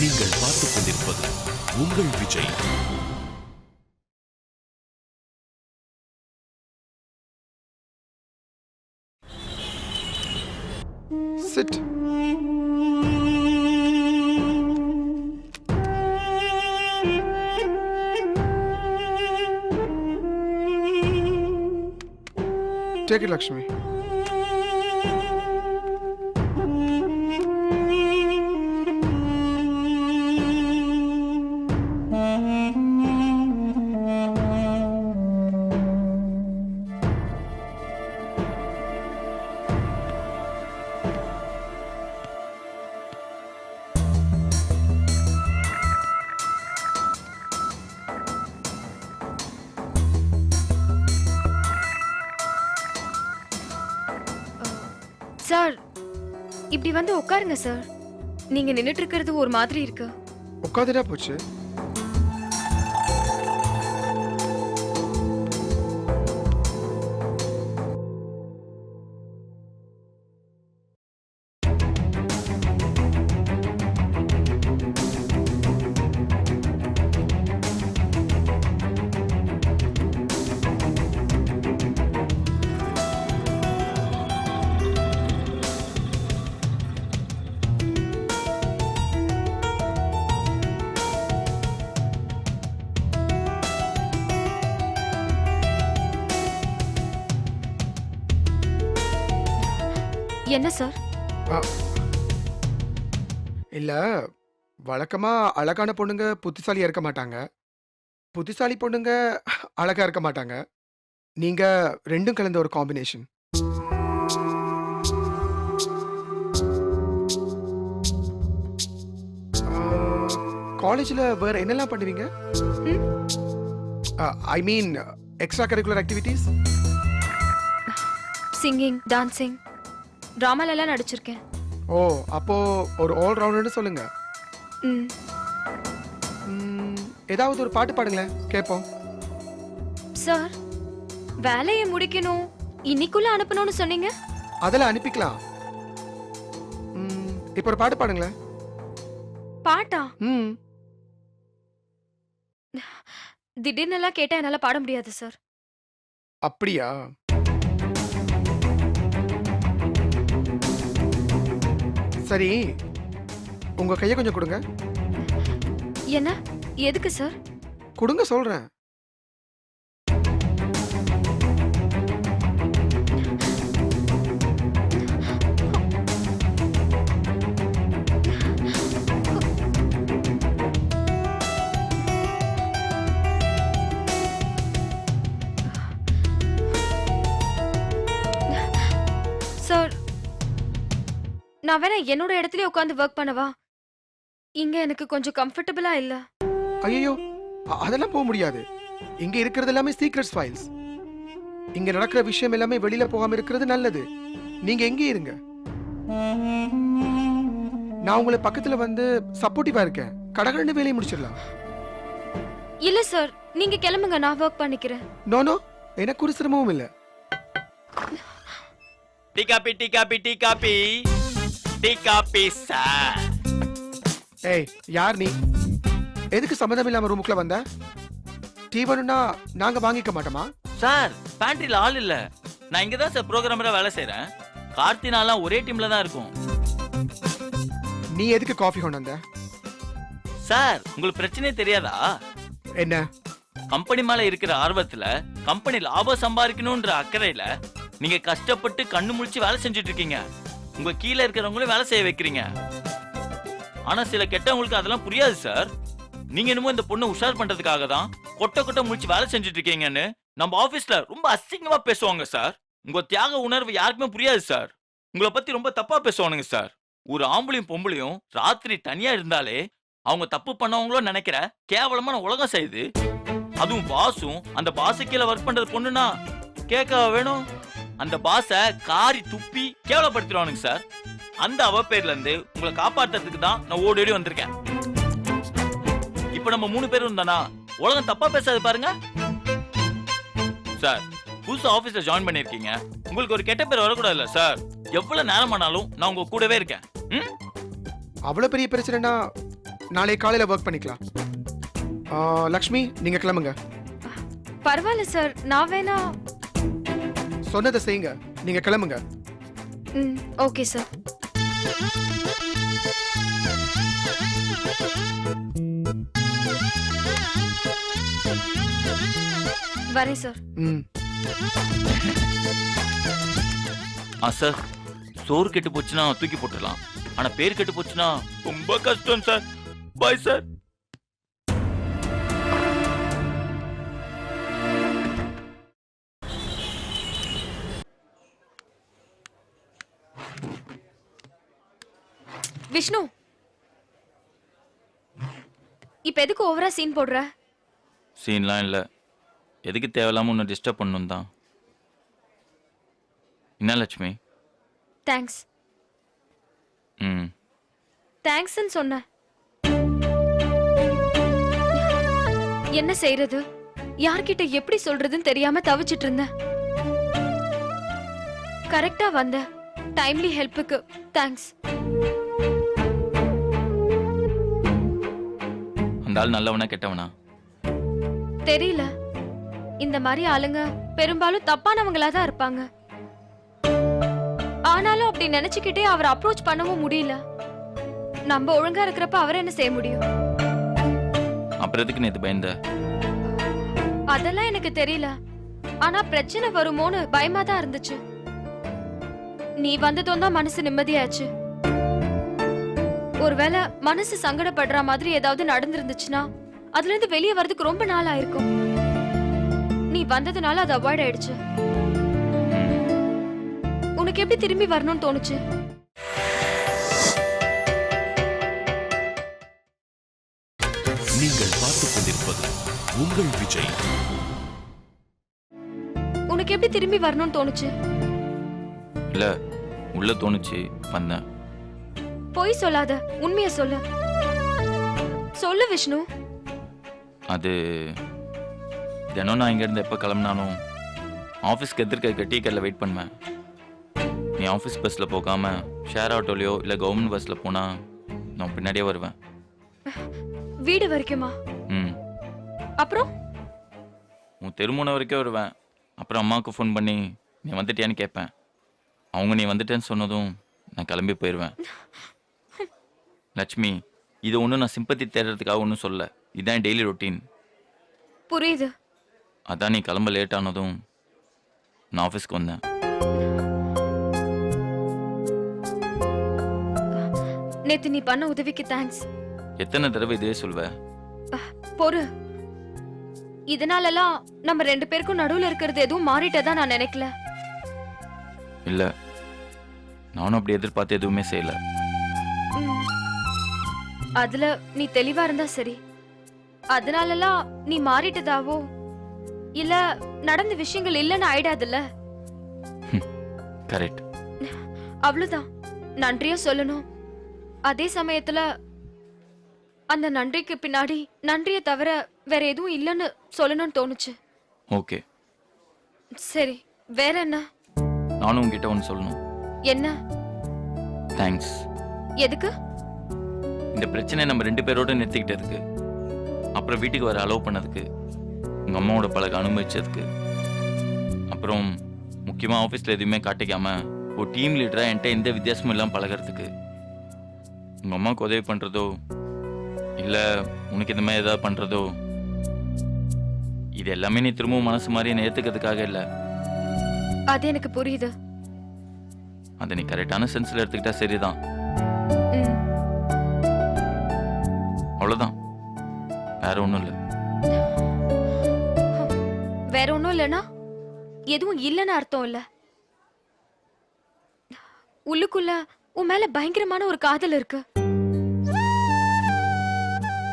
நீங்கள் பார்த்துக் கொண்டிருப்பது உங்கள் Vijay. Sit. Take it, Lakshmi. Sir, இப்படி வந்து உட்காருங்க சார். நீங்க நின்னுட்டு இருக்கிறது ஒரு மாதிரி இருக்கு. உட்காந்துட்டா போச்சு. என்ன சார்? இல்ல, வழக்கமா அழகான பொண்ணுங்க புத்திசாலியா இருக்க மாட்டாங்க, புத்திசாலி பொண்ணுங்க அழகா இருக்க மாட்டாங்க. நீங்க ரெண்டும் கலந்த ஒரு காம்பினேஷன். காலேஜ்ல வேற என்னெல்லாம் பண்ணுவீங்க? I mean extra curricular activities. Singing, dancing, டிராமால எல்லாம் நடிச்சிருக்கேன். ஓ, அப்போ ஒரு ஆல் ரவுண்டர்னு சொல்லுங்க. ம். ஏதாவது ஒரு பாட்டு பாடுங்களேன், கேட்போம். சார், வேலையை முடிக்கணும், இன்னைக்குள்ள அனுப்பணும்னு சொன்னீங்க. அதெல்லாம் அனுப்பிக்கலாம். இப்போ ஒரு பாட்டு பாடுங்களேன். பாட்டா? ம். திடீர்னு எல்லாம் கேட்டா என்னால பாட முடியாது சார். அப்படியா? சரி, உங்க கையை கொஞ்சம் கொடுங்க. என்ன? எதுக்கு சார்? கொடுங்க சொல்றேன். சார், நான் வேணா என்னோட இடத்துல உட்கார்ந்து ஒர்க் பண்ணவா? இங்க எனக்கு கொஞ்சம் கம்ஃபர்டபிளா இல்ல. ஐயோ, அதெல்லாம் போக முடியாது. இங்க இருக்கிறது எல்லாமே சீக்ரெட்ஸ் ஃபைல்ஸ். இங்க நடக்கிற விஷயம் எல்லாமே வெளியில போகாம இருக்கிறது நல்லது. நீங்க எங்கே இருங்க, நான் உங்களை பக்கத்துல வந்து சப்போர்ட்டிவா இருக்கேன். கடகடன்னு வேலையை முடிச்சிடலாம். இல்ல சார், நீங்க கிளம்புங்க, நான் ஒர்க் பண்ணிக்கிறேன். நோ நோ, எனக்கு ஒரு சிரமமும் இல்ல. Tea coffee tea coffee tea coffee tea coffee sir. ஏய், யார் நீ? எதுக்கு சம்மதம் இல்லாம ரூமுக்குள்ள வந்த? டீ வேணும்னா நாங்க வாங்கிக்க மாட்டோமா? சார், பேண்ட்ரில ஆள் இல்ல. நான் இங்க தான் சார் ப்ரோகிராமரா வேலை செய்றேன். கார்த்தினாலாம் ஒரே டீம்ல தான் இருக்கும். நீ எதுக்கு காஃபி கொண்டு வந்த? சார், உங்களுக்கு பிரச்சனையே தெரியாதா? என்ன? கம்பெனி மேல இருக்கிற ஆர்வத்துல, கம்பெனி லாபம் சம்பாதிக்கணும்ன்ற அக்கறையில நீங்க கஷ்டப்பட்டு கண்ணு முழிச்சு வேலை செஞ்சுட்டு இருக்கீங்க. உங்க கீழே இருக்கிறவங்களும் வேலை செய்ய வைக்கிறீங்க. ஆனா சில கெட்டவங்களுக்கு அதெல்லாம் புரியாது சார். நீங்க என்னமோ இந்த பொண்ணை உஷார் பண்றதுக்காக தான் கொட்ட கொட்ட முழிச்சு வேலை செஞ்சுட்டு இருக்கீங்கன்னு நம்ம ஆபீஸ்ல ரொம்ப அசிங்கமா பேசுவாங்க சார். உங்க தியாக உணர்வு யாருக்குமே புரியாது சார். உங்களை பத்தி ரொம்ப தப்பா பேசுவானுங்க சார். ஒரு ஆம்பளையும் பொம்பளையும் ராத்திரி தனியா இருந்தாலே அவங்க தப்பு பண்ணவங்களோ நினைக்கிற கேவலமான உலகம் செய்யுது. அதுவும் பாசும் அந்த பாசு கீழே ஒர்க் பண்றது பொண்ணுனா கேட்க வேணும். அந்த பாச காரி துப்பி கேவலப்படுத்திடுவானுங்க சார். அந்த அவ பேர்ல இருந்து உங்களை காப்பாற்றுறதுக்கு தான் நான் ஓடி ஓடி வந்திருக்கேன். இப்ப நம்ம 3 பேரும் இருந்தானா உலகம் தப்பா பேசாது பாருங்க சார். புதுசு ஆபீஸ்ல ஜாயின் பண்ணிருக்கீங்க, உங்களுக்கு ஒரு கெட்ட பேர் வரக்கூடாதுல்ல சார். எவ்வளவு நேரம் ஆனாலும் நான் உங்க கூடவே இருக்கேன். அவ்வளவு பெரிய பிரச்சனைனா நாளை காலையில ஒர்க் பண்ணிக்கலாம். லக்ஷ்மி நீங்க கிளம்புங்க. பரவாயில்ல சார், நான் வேணா. சொன்னதை செய்யுங்க. நீங்க கிளம்புங்க. ம், ஓகே சார். வரேன் சார். ம். சார், சோறு கெட்டு போச்சுன்னா தூக்கி போட்டுடலாம், ஆனா பேர் கெட்டு போச்சுன்னா ரொம்ப கஷ்டம் சார். Bye sir. விஷ்ணு, இப்ப எதுக்கு ஓவரா சீன் போடுற? சீன்லாம் இல்லை, எதுக்கு தேவையில்லாம உன்னை டிஸ்டர்ப் பண்ணணும் தான். என்ன லட்சுமி? தேங்க்ஸ். ம், தேங்க்ஸ்ன்னு சொன்ன. என்ன செய்யறது, யார்கிட்ட எப்படி சொல்றதுன்னு தெரியாம தவிச்சிட்டு இருந்தேன். கரெக்டா வந்த டைம்லி ஹெல்ப்புக்கு தேங்க்ஸ். அந்த ஆள் நல்லவனா கெட்டவனா தெரியல. இந்த மாதிரி ஆளுங்க பெரும்பாலும் தப்பானவங்களா தான் இருப்பாங்க. ஆனாலும் அப்படி நினைச்சுக்கிட்டே அவரை அப்ரோச் பண்ணவும் முடியல. நம்ம ஒழுங்கா இருக்கிறப்ப அவர் என்ன செய்ய முடியும்? அப்புறம் எதுக்கு நேத்து பயந்த? அதெல்லாம் எனக்கு தெரியல. ஆனா பிரச்சனை வருமோன்னு பயமா தான் இருந்துச்சு. நீ வந்ததும் தான் மனசு நிம்மதியாச்சு. ஒருவேளை மனசு சங்கடப்படுற மாதிரி ஏதாவது நடந்திருந்துச்சுன்னா அதுல இருந்து வெளியே வர்றதுக்கு ரொம்ப நாள் ஆயிருக்கும். நீ வந்ததுனால அது அவாய்ட் ஆயிடுச்சு. உனக்கு எப்படி திரும்பி வரணும்னு தோணுச்சு? நீங்கள் பார்த்துக் கொண்டிருப்பது உங்கள் விஜய். உனக்கு எப்படி திரும்பி வரணும்னு தோணுச்சு? இல்ல, உள்ள தோணுச்சு வந்தேன். பொய் சொல்லாத, உண்மையை சொல்லு. சொல்லு விஷ்ணு. அது தினம் நான் இங்கேருந்து எப்போ கிளம்புனாலும் ஆஃபீஸ்க்கு எதிர்க்க டீ கடையில் வெயிட் பண்ணுவேன். நீ ஆஃபீஸ் பஸ்ஸில் போகாம ஷேர் ஆட்டோலையோ இல்லை கவர்மெண்ட் பஸ்ஸில் போனால் நான் பின்னாடியே வருவேன். வீடு வரைக்குமா? ம், அப்புறம் உன் தெருமுனை வரைக்கும் வருவேன். அப்புறம் அம்மாவுக்கு ஃபோன் பண்ணி நீ வந்துட்டியான்னு கேட்பேன். அவங்க நீ வந்துட்டேன்னு சொன்னதும் நான் கிளம்பி போயிடுவேன். லட்சுமி, இது ஒன்றும் நான் சிம்பத்தி தேடுறதுக்காக ஒன்றும் சொல்ல. இதுதான் டெய்லி ரொட்டீன். புரியுது. அதான் நீ கிளம்ப லேட் ஆனதும் நான் ஆஃபீஸ்க்கு வந்தேன். நேத்து நீ பண்ண உதவிக்கு தேங்க்ஸ். எத்தனை தடவை இதே சொல்வ? பொறு. இதனாலலாம் நம்ம ரெண்டு பேருக்கும் நடுவுல இருக்கிறது எதுவும் மாறிட்டதா நான் நினைக்கல. இல்ல, நானும் அப்படி எதிர்பார்த்து எதுவுமே செய்யல. ம். அதுல நீ தெளிவா இருந்தா சரி. அதனாலலாம் நீ மாறிட்டதாவோ இல்ல நடந்த விஷயங்கள் இல்லன்னு ஆயிடாதுல்ல. கரெக்ட். அவ்வளவுதான். நன்றியும் சொல்லணும். அதே சமயத்துல அந்த நன்றிக்கு பின்னாடி நன்றியை தவிர வேற எதுவும் இல்லைன்னு சொல்லணும்னு தோணுச்சு. ஓகே, சரி, வேற என்ன? நானும் உங்ககிட்ட ஒன்று சொல்லணும். என்ன? தேங்க்ஸ். எதுக்கு? இந்த பிரச்சனையை நம்ம ரெண்டு பேரோட நிறுத்திக்கிட்டதுக்கு, அப்புறம் வீட்டுக்கு வர அலோவ் பண்ணதுக்கு, உங்கள் அம்மாவோட பழக அனுபவிச்சதுக்கு, அப்புறம் முக்கியமாக ஆஃபீஸில் எதுவுமே காட்டிக்காம ஒரு டீம் லீடராக என்கிட்ட எந்த வித்தியாசமும் இல்லாமல் பழகிறதுக்கு, உங்கள் அம்மாவுக்கு உதவி பண்ணுறதோ இல்லை உனக்கு இந்த மாதிரி ஏதாவது பண்ணுறதோ, இது எல்லாமே நீ திரும்பவும் மனசு மாதிரி என்னை ஏற்றுக்கிறதுக்காக இல்லை. அது எனக்கு புரியுது. அதை நீ கரெக்டான சென்ஸில் எடுத்துக்கிட்டா சரிதான். ம். அவ்வளோதான், வேற ஒன்றும் இல்லை. வேற ஒண்ணும் இல்லைன்னா எதுவும் இல்லைன்னு அர்த்தம் இல்ல. உள்ளுக்குள்ள உன் மேல பயங்கரமான ஒரு காதல் இருக்கு.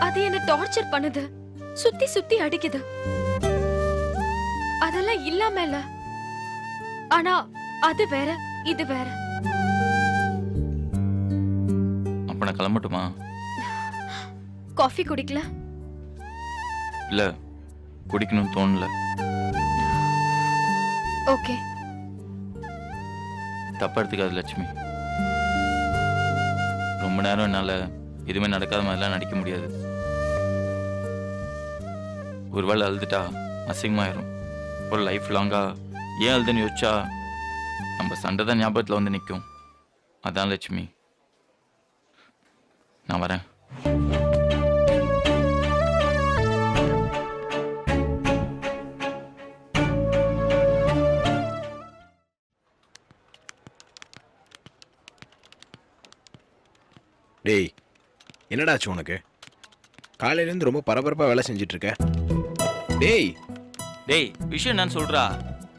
அது என்ன டார்ச்சர் பண்ணுது, சுத்தி சுத்தி அடிக்குது. அதெல்லாம் இல்லாம இல்ல, ஆனா அது வேற இது வேற. அப்ப நான் கிளம்பட்டுமா? காஃபி குடிக்கல? இல்ல, குடிக்கணும்னு தோணல. ஓகே. தப்பா எடுத்துக்காது லட்சுமி. ரொம்ப நேரம் என்னால எதுவுமே நடக்காத மாதிரிலாம் நடிக்க முடியாது. ஒருவேளை அழுதுட்டா அசிங்கமாயிரும். ஒரு லைஃப் லாங்கா ஏன் அழுதுன்னு யோசிச்சா நம்ம சண்டை தான் ஞாபகத்தில் வந்து நிற்கும். அதான் லட்சுமி, நான் வரேன். டேய், என்னடா ஆச்சு உனக்கு? காலையிலேருந்து ரொம்ப பரபரப்பாக வேலை செஞ்சுட்டு இருக்க. டேய் டேய், விஷயம் என்னன்னு சொல்றா.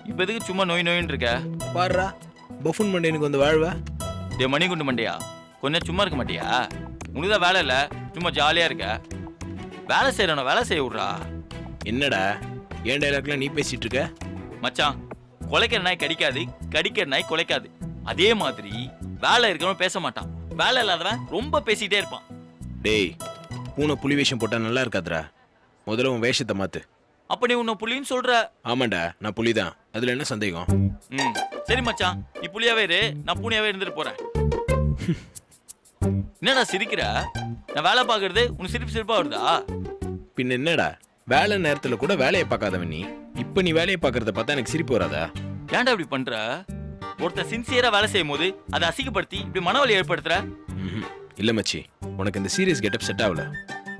இப்போ எதுக்கு சும்மா நோய் நோயின்னு இருக்க? பாருடா, பஃபுன் மண்டேனுக்கு வந்து வாழ்வ. டே மணிகுண்டு மண்டியா, கொஞ்சம் சும்மா இருக்க மாட்டியா? உனக்குதான் வேலை இல்லை, சும்மா ஜாலியாக இருக்க. வேலை செய்யறவன வேலை செய்ய விட்றா. என்னடா ஏன் டைலாக்லாம் நீ பேசிட்டு இருக்க? மச்சான், குலைக்கிற நாய் கடிக்காது, கடிக்கிற நாய் குலைக்காது. அதே மாதிரி வேலை இருக்கிறவன் பேச மாட்டான், வேலை இல்லாதவன் ரொம்ப பேசிக்கிட்டே இருப்பான். டேய், பூனை புலி வேஷம் போட்டா நல்லா இருக்காதுடா. முதல்ல உன் வேஷத்தை மாத்து. அப்ப நீ உன்னை புலின்னு சொல்ற? ஆமாண்டா, நான் புலிதான். அதுல என்ன சந்தேகம்? ம், சரி மச்சான், நீ புலியாவே இரு, நான் பூனையாவே இருந்துட்டு போறேன். என்னடா சிரிக்கிற? நான் வேலை பார்க்கறது உனக்கு சிரிப்பு சிரிப்பா வருதா? பின்ன என்னடா, வேலை நேரத்துல கூட வேலையை பார்க்காதவன் நீ. இப்ப நீ வேலையை பார்க்கறத பார்த்தா எனக்கு சிரிப்பு வராதா? ஏன்டா இப்படி பண்ற? ஒருத்தர் சின்சியரா வேலை செய்யும் போது அதை அசிங்கப்படுத்தி இப்படி மனவலி ஏற்படுத்துற? இல்ல மச்சி, உனக்கு இந்த சீரியஸ் கெட்டப் செட் ஆகல.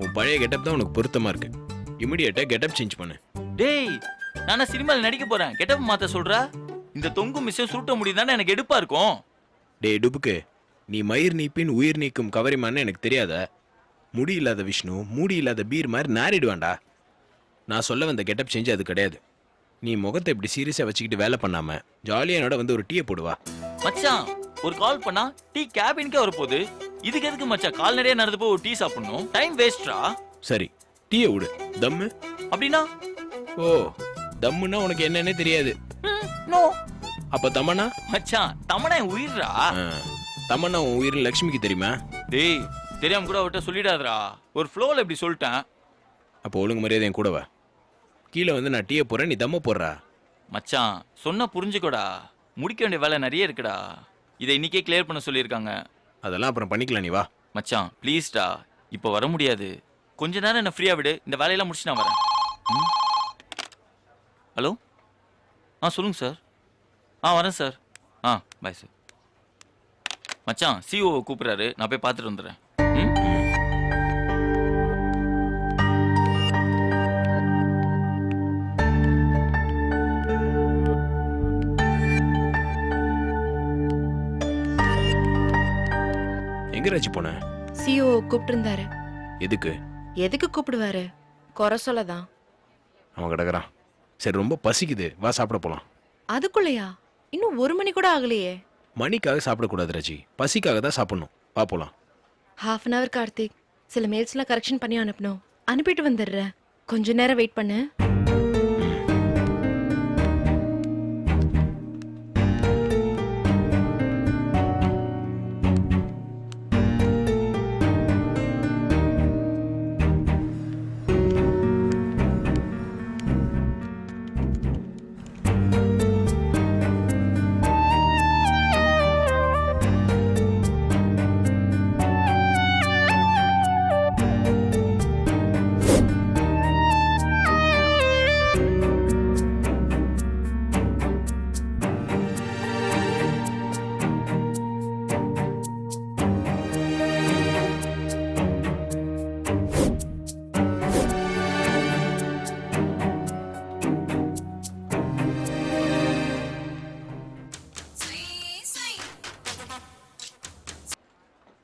உன் பழைய கெட்டப் தான் உனக்கு பொருத்தமா இருக்கு. இமிடியேட்டா கெட்டப் சேஞ்ச் பண்ணு. டேய், நானா சினிமாவில் நடிக்க போறேன், கெட்டப் மாத்த சொல்ற? இந்த தொங்கு மிஷம் சுருட்ட முடியுதானே எனக்கு எடுப்பா இருக்கும். டேய் டுபுக்கு, நீ மயிர் நீப்பின் உயிர் நீக்கும் கவரிமான்னு எனக்கு தெரியாதா? முடி இல்லாத விஷ்ணு மூடி இல்லாத பீர் மாதிரி நாரிடுவான்டா. நான் சொல்ல வந்த கெட்டப் சேஞ்ச் அது கிடையாது. நீ முகத்தை இப்படி சீரியஸா வச்சுக்கிட்டு வேலை பண்ணாம ஜாலியா என்னோட வந்து ஒரு டீயை போடுவா. மச்சான், ஒரு கால் பண்ணா டீ கேபினுக்கே வரப்போகுது. இதுக்கு எதுக்கு மச்சான் கால்நடையா நடந்து போய் ஒரு டீ சாப்பிடணும்? டைம் வேஸ்ட்ரா. சரி, டீயை விடு. தம்மு அப்படின்னா? ஓ, தம்முன்னா உனக்கு என்னன்னே தெரியாது. நோ. அப்ப தமனா? மச்சான், தமனா என் உயிர்ரா. தமன்னா உன் உயிர் லட்சுமிக்கு தெரியுமா? டேய், தெரியாம கூட அவர்கிட்ட சொல்லிடாதடா. ஒரு ஃப்ளோல இப்படி சொல்லிட்டேன். அப்போ ஒழுங்கு மரியாதை என் கூட வா. கீழே வந்து நான் டீயை போடுறேன், நீ தம்ம போடுறா. மச்சான், சொன்னா புரிஞ்சுக்கோடா. முடிக்க வேண்டிய வேலை நிறைய இருக்குடா. இதை இன்னைக்கே கிளியர் பண்ண சொல்லியிருக்காங்க. அதெல்லாம் அப்புறம் பண்ணிக்கலாம், நீ வா. மச்சான் ப்ளீஸ்டா, இப்போ வர முடியாது. கொஞ்ச நேரம் என்ன ஃப்ரீயா விடு, இந்த வேலையெல்லாம் முடிச்சு நான் வரேன். ஹலோ, சொல்லுங்க சார். வரேன் சார். Bye sir. மச்சான், சிஓ கூப்பிடுறாரு, நான் போய் பார்த்துட்டு வந்துடுறேன். எங்க ராஜி போன? சிஓ கூப்பிட்டு இருந்தாரு. எதுக்கு? எதுக்கு கூப்பிடுவாரு? குறை சொல்லதான். அவன் கிடக்குறான். சரி, ரொம்ப பசிக்குது, வா சாப்பிட போலாம். அதுக்குள்ளயா? இன்னும் 1 மணி கூட ஆகலையே. மணிக்காக சாப்பிடக்கூடாது ராஜி, பசிக்காக தான் சாப்பிடணும். வா போலாம். ½ அன் அவர் கார்த்திக். சில மெயில்ஸ்லாம் கரெக்ஷன் பண்ணி அனுப்பணும். அனுப்பிட்டு வந்துடுறேன். கொஞ்ச நேரம் வெயிட் பண்ணு.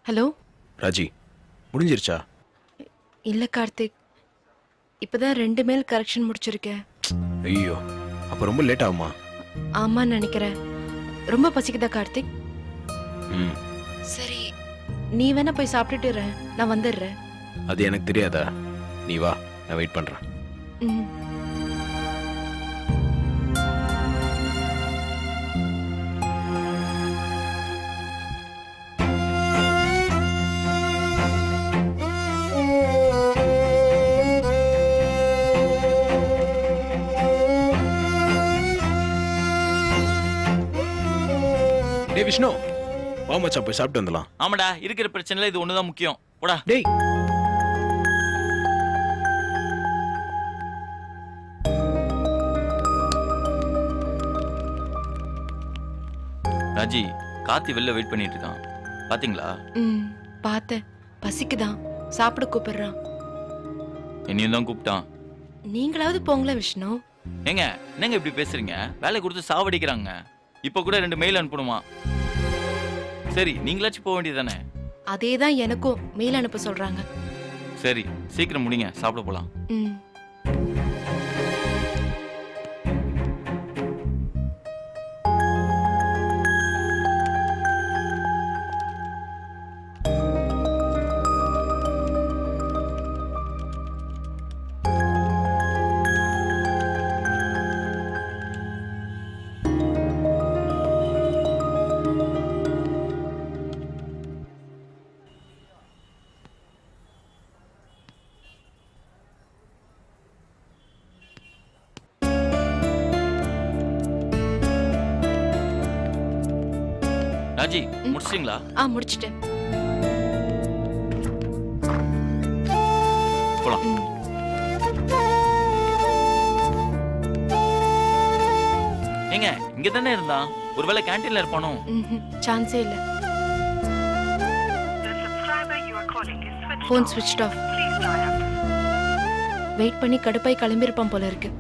ஹலோ ராஜி, முடிஞ்சிருச்சா? இல்ல கார்த்திக், இப்பதான் 2 மெயில் கரெக்ஷன் முடிச்சிருக்கேன். ஐயோ, அப்ப ரொம்ப லேட் ஆகுமா? ஆமான்னு நினைக்கிறேன். ரொம்ப பசிக்குதா கார்த்திக்? ம், சரி, நீ வேணா போய் சாப்பிட்டுட்டு இரு, நான் வந்துடுறேன். அது எனக்கு தெரியாதா? நீ வா, நான் வெயிட் பண்றேன். ம். டேய் விஷ்ணு, வா மச்சான் போய் சாப்பிட்டு வந்துடலாம். ஆமாடா, இருக்கிற பிரச்சனைல இது ஒண்ணுதான் முக்கியம். போடா. டேய் ராஜி, கார்த்தி வெளில வெயிட் பண்ணிட்டு இருக்கான். பாத்தீங்களா? ம் பார்த்தேன். பசிக்குதான், சாப்பிட கூப்பிடுறான். என்னையும் தான் கூப்பிட்டான். நீங்களாவது போங்களேன் விஷ்ணு. ஏங்க என்னங்க இப்படி பேசுறீங்க? வேலை கொடுத்து சாவடிக்கிறாங்க. இப்ப கூட 2 மெயில் அனுப்பணுமா? சரி, நீங்களாச்சும் போக வேண்டியதானே? அதே தான் எனக்கும் மெயில் அனுப்ப சொல்றாங்க. சரி, சீக்கிரம் முடிங்க, சாப்பிட போலாம். ம் ராஜி, முடிச்சிட்டீங்களா? முடிச்சிட்டேன். போலாம். ம். ஏங்க இங்க தானே இருந்தான். ஒருவேளை கேண்டீன்ல இருப்பானோ? சான்ஸே இல்ல. Phone switched of. வெயிட் பண்ணி கடுப்பாய் கிளம்பியிருப்பான் போல இருக்கு.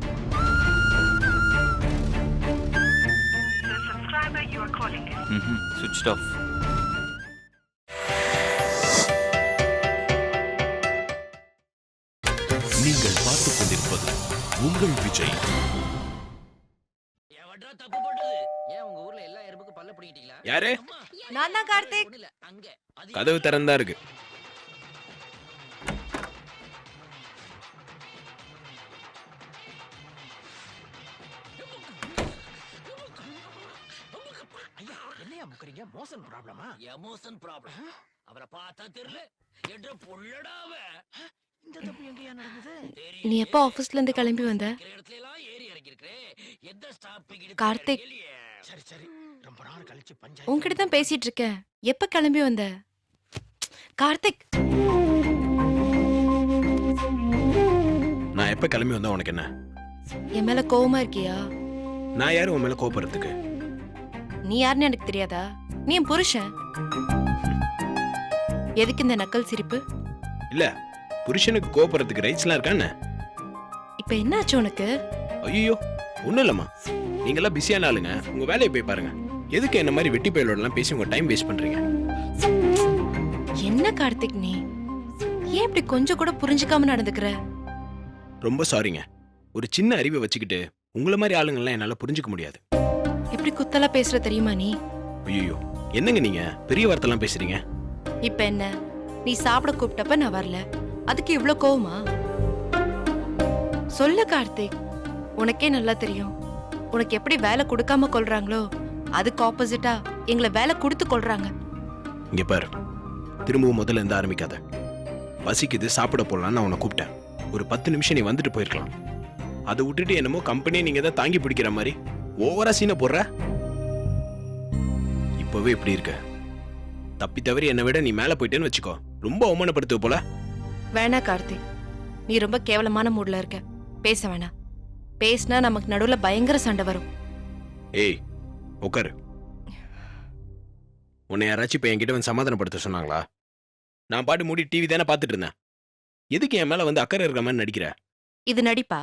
சுவிட்ச் ஆஃப். நீங்கள் பார்த்துக் கொண்டிருப்பது உங்கள் விஜய். யாரு? நான் தான் கார்த்திக். கதவு திறந்தா இருக்கு. என்னையா முக்கறீங்க? மோஷன் ப்ராப்ளமா? Emotion problem. அவரை பார்த்தா தெரியல. என்ற புள்ளடாவ. இந்த தப்பு எங்கயா நடந்தது? நீ எப்போ ஆபீஸ்ல இருந்து கிளம்பி வந்த? இடத்துல எல்லாம் ஏறி இறங்கி இருக்கே. எந்த ஸ்டாப்பிங்? கார்த்திக். சரி சரி. ரொம்ப நேரம் கழிச்சு பஞ்சாயத்து. உன்கிட்ட தான் பேசிட்டு இருக்கேன். எப்ப கிளம்பி வந்த? கார்த்திக். நான் எப்ப கிளம்பி வந்தா உனக்கு என்ன? என் மேல கோவமா இருக்கியா? நான் யாரும் உன் மேல கோபப்படுறதுக்கு? நீ யாருன்னு எனக்கு தெரியாதா? நீ என் புருஷன். எதுக்கு இந்த நக்கல் சிரிப்பு? இல்ல, புருஷனுக்கு கோபப்படுறதுக்கு ரைட்ஸ்லாம் இருக்கான்னு? இப்ப என்ன ஆச்சு உனக்கு? ஐயோ ஒண்ணும் இல்லம்மா. நீங்கெல்லாம் பிஸியான ஆளுங்க, உங்க வேலையை போய் பாருங்க. எதுக்கு என்ன மாதிரி வெட்டி பயலோடலாம் பேசி உங்க டைம் வேஸ்ட் பண்றீங்க? என்ன கார்த்திக் நீ? ஏன் இப்படி கொஞ்சம் கூட புரிஞ்சுக்காம நடந்துக்கிற? ரொம்ப சாரிங்க. ஒரு சின்ன அறிவை வச்சுக்கிட்டு உங்கள மாதிரி ஆளுங்கள்லாம் என்னால புரிஞ்சுக்க முடியாது. எப்படி குத்தலா பேசுற தெரியுமா நீ? ஐயோ என்னங்க நீங்க பெரிய வார்த்தைலாம் பேசுறீங்க? இப்ப என்ன? நீ சாப்பிட கூப்பிட்டப்ப நான் வரல, அதுக்கு இவ்ளோ கோவமா? சொல்லு கார்த்திக். உனக்கே நல்லா தெரியும், உனக்கு எப்படி வேலை கொடுக்காம கொள்றாங்களோ அதுக்கு ஆப்போசிட்டா எங்களை வேலை கொடுத்து கொள்றாங்க. இங்க பாரு, திரும்பவும் முதல்ல இருந்து ஆரம்பிக்காத. பசிக்குது, சாப்பிட போடலாம் நான் உன்னை கூப்பிட்டேன். ஒரு 10 நிமிஷம் நீ வந்துட்டு போயிருக்கலாம். அதை விட்டுட்டு என்னமோ கம்பெனியை நீங்க தான் தாங்கி பிடிக்கிற மாதிரி ஓவரா சீனை போடுற. இப்பவே இப்படி இருக்க. தப்பி தவறி என்னை விட நீ மேல போயிட்டேன்னு வச்சுக்கோ, ரொம்ப அவமானப்படுத்துவ போல. வேணா கார்த்திக், நீ ரொம்ப கேவலமான மூட்ல இருக்க. பேச வேணாம். பேசினா நமக்கு நடுவுல பயங்கர சண்டை வரும். ஏய் உட்காரு. உன்னை யாராச்சும் இப்ப என்கிட்ட வந்து சமாதானப்படுத்த சொன்னாங்களா? நான் பாட்டு மூடி டிவி தானே பார்த்துட்டு இருந்தேன். எதுக்கு என் மேல வந்து அக்கறை இருக்கிற மாதிரி நடிக்கிற? இது நடிப்பா?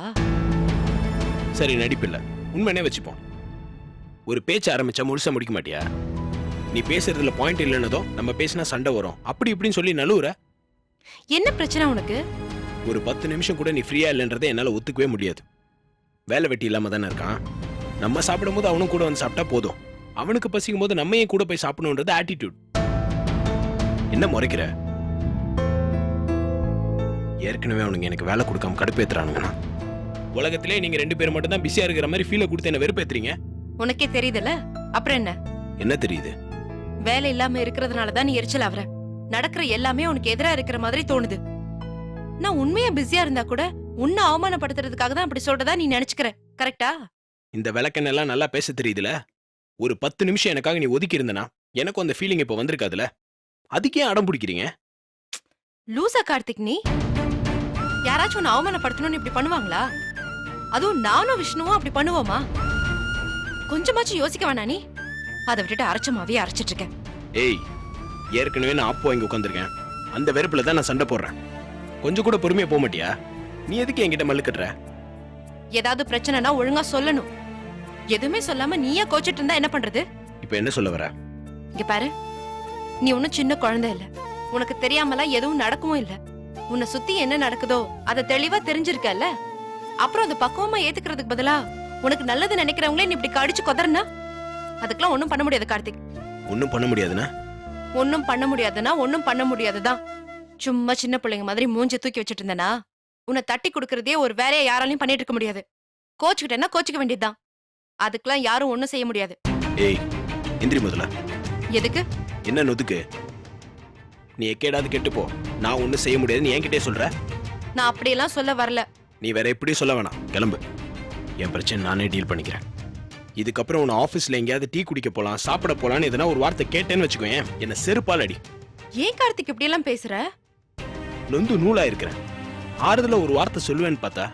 சரி, நடிப்பில்ல, உண்மைனே வச்சுப்போம். ஒரு பேச்சு ஆரம்பிச்சா முழுசா முடிக்க மாட்டியா? நீ பேசுறதுல பாயிண்ட் இல்லைன்னதும் நம்ம பேசினா சண்டை வரும், அப்படி இப்படின்னு சொல்லி நழுவுற. என்ன பிரச்சனை உனக்கு? ஒரு 10 நிமிஷம் கூட நீ ஃப்ரீயா இல்லைன்றதை என்னால ஒத்துக்கவே முடியாது. வேலை வெட்டி இல்லாம தானே இருக்கான். நம்ம சாப்பிடும் போது அவனும் கூட வந்து சாப்பிட்டா போதும். அவனுக்கு பசிக்கும் போது நம்ம ஏன் கூட போய் சாப்பிடணுன்றது ஆட்டிடியூட். என்ன முறைக்கிற? ஏற்கனவே அவனுங்க எனக்கு வேலை கொடுக்காம கடுப்பேத்துறானுங்கண்ணா. உலகத்திலே நீங்க 2 பேர் மட்டும் தான் பிஸியா இருக்கிற மாதிரி ஃபீலை கொடுத்து என்ன வெறுப்பேத்துறீங்க. உனக்கே தெரியுதுல, அப்புறம் என்ன? என்ன தெரியுது? வேலை இல்லாம இருக்கிறதுனால தான் நீ எரிச்சல் ஆவற. நடக்கிற எல்லாமே உனக்கு எதிரா இருக்கிற மாதிரி தோணுது. நான் உண்மையா பிஸியா இருந்தா கூட உன்னை அவமானப்படுத்துறதுக்காக தான் அப்படி சொல்றதா நீ நினைச்சுக்கிற. கரெக்டா? இந்த விளக்கெண்ணெல்லாம் நல்லா பேச தெரியுதுல. ஒரு 10 நிமிஷம் எனக்காக நீ ஒதுக்கி இருந்தனா எனக்கும் அந்த ஃபீலிங் இப்ப வந்திருக்காதுல. அதுக்கே அடம் பிடிக்கிறீங்க. லூசா கார்த்திக் நீ? யாராச்சும் உன்னை அவமானப்படுத்தணும்னு இப்படி பண்ணுவாங்களா? அதுவும் நானும் விஷ்ணுவும் அப்படி பண்ணுவோமா? கொஞ்சமாச்சும் யோசிக்க வேணா நீ? அதை விட்டுட்டு அரைச்சமாவே அரைச்சிட்டு இருக்கேன். ஏய், ஏற்கனவே நான் ஆப்போ இங்க உட்காந்துருக்கேன். அந்த வெறுப்புல தான் நான் சண்டை போடுறேன். கொஞ்சம் கூட பொறுமையா போக மாட்டியா? நீ எதுக்கு என்கிட்ட மல்லு கட்டுற? ஏதாவது பிரச்சனைனா ஒழுங்கா சொல்லணும். எதுவுமே சொல்லாம நீயே கோச்சிட்டு இருந்தா என்ன பண்றது? இப்ப என்ன சொல்ல வர? இங்க பாரு, நீ ஒன்னும் சின்ன குழந்தை இல்ல. உனக்கு தெரியாமலாம் எதுவும் நடக்கவும் இல்ல. உன்னை சுத்தி என்ன நடக்குதோ அதை தெளிவா தெரிஞ்சிருக்கல்ல. அப்புறம் அதை பக்குவமா ஏத்துக்கிறதுக்கு பதிலா உனக்கு நல்லது நினைக்கிறவங்களே நீ இப்படி கடிச்சு கொதறனா அதுக்கெல்லாம் ஒண்ணும் பண்ண முடியாது கார்த்திக். ஒன்னும் பண்ண முடியாதுன்னா? ஒண்ணும் பண்ண முடியாதுன்னா ஒண்ணும் பண்ண முடியாதுதான். சும்மா சின்ன பிள்ளைங்க மாதிரி மூஞ்ச தூக்கி வச்சிட்டு இருந்தனா உன்னை தட்டி கொடுக்கறதே ஒரு வேலையை யாராலையும் பண்ணிட்டு இருக்க முடியாது. கோச்சுக்கிட்டேன்னா கோச்சுக்க வேண்டியதுதான். அதுக்கெல்லாம் யாரும் ஒண்ணும் செய்ய முடியாது. ஏய், எந்திரி முதல்ல. எதுக்கு? என்ன நொதுக்கு? நீ எக்கேடாவது கெட்டு போ. நான் ஒன்னும் செய்ய முடியாதுன்னு என்கிட்டே சொல்ற. நான் அப்படியெல்லாம் சொல்ல வரல. நீ வேற எப்படி சொல்ல வேணாம். கிளம்பு. என் பிரச்சனை நானே டீல் பண்ணிக்கிறேன். இதுக்கப்புறம் உன் ஆபீஸ்ல எங்கேயாவது டீ குடிக்க போலாம், சாப்பிட போலான்னு எதனா ஒரு வார்த்தை கேட்டேன்னு வச்சுக்கோ, என்ன செருப்பால் அடி. ஏன் கார்த்திக் இப்படி எல்லாம் பேசுற? நொந்து நூலா இருக்கிறேன். ஆறுதல ஒரு வார்த்தை சொல்லுவேன்னு பார்த்தா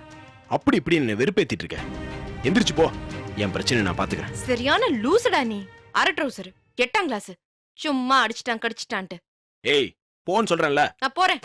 அப்படி இப்படி என்ன வெறுப்பேத்திட்டு இருக்க. எந்திரிச்சு போ. என் பிரச்சனை நான் பாத்துக்கிறேன். சரியான லூசுடா நீ. அரை ட்ரௌசர், 8ஆம் கிளாஸ், சும்மா அடிச்சிட்டான் கடிச்சிட்டான்ட்டு. ஏய், போன்னு சொல்றேன்ல. நான் போறேன்.